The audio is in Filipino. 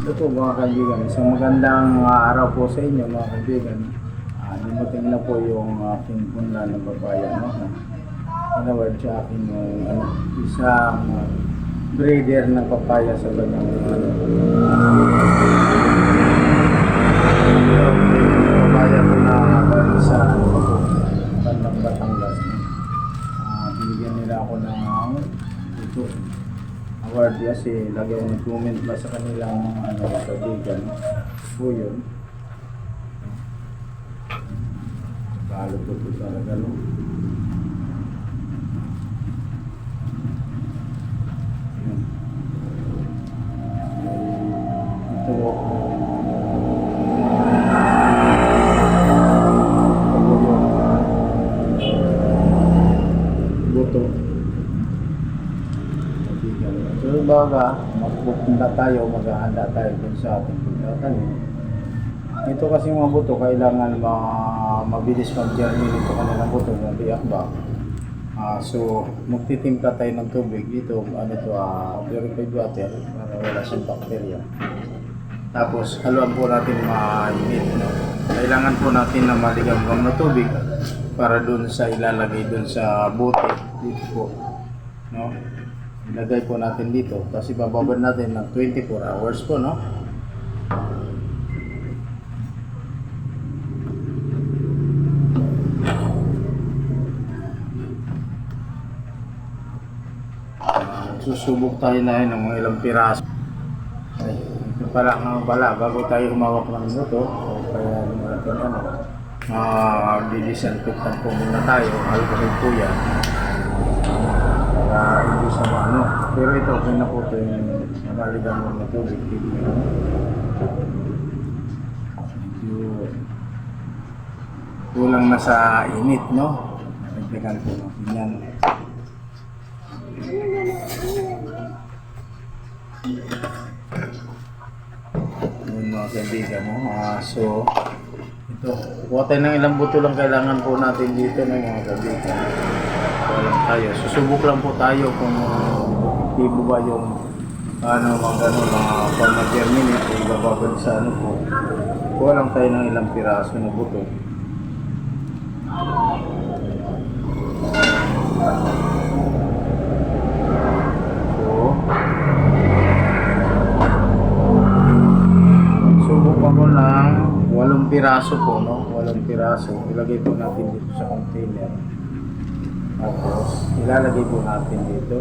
Ito po mga kaibigan, isang magandang araw po sa inyo mga kaibigan. Limutin na po yung aking punla ng papaya. No? Inaward sa akin yung isang breeder ng papaya sa kanyang papaya ko na galing sa bandang Batangas. No? Binigyan nila ako ng ito award kasi lagi akong nag-comment ba sa kanilang kaibigan po yun. Balot po ito talaga no. Yun. Ito po buto. So baga, magpupunta tayo, maghahanda tayo dun sa ating pagtatanim. Ito kasi mga buto, kailangan mabilis mag-germinate ito kanilang buto, hindi akba. So, magtitimpla tayo ng tubig dito, purified water, para wala siyang bacteria. Tapos, haluan po natin mainit. No? Kailangan po natin na maligamgam na tubig para dun sa ilalagay dun sa bote. Dito po. No? Ilagay po natin dito. Kasi bababad natin ng 24 hours po, no? Susubok tayo na yun ng mga ilang piraso. Ay, ito pala nga bala, bago tayo humawak ng buto, o kaya natin didisinfectant po muna tayo, alcohol po yan. Para hindi sa pero ito, okay na po ito yung nagaligan mo na tubig. Medyo kulang na sa init, no? Nagdagan po natin yan. Yun mga kaibigan mo. So, ito. Kuha tayo ng ilang buto lang kailangan po natin dito ng mga kaibigan. Walang tayo. Susubok lang po tayo kung epektibo ba yung mga pag-germinate ay ibababad sa po. Kuha lang tayo ng ilang piraso na buto. Subok ako ng 8 piraso po, no? 8 piraso. Ilagay po natin dito sa container. Tapos, ilalagay po natin dito.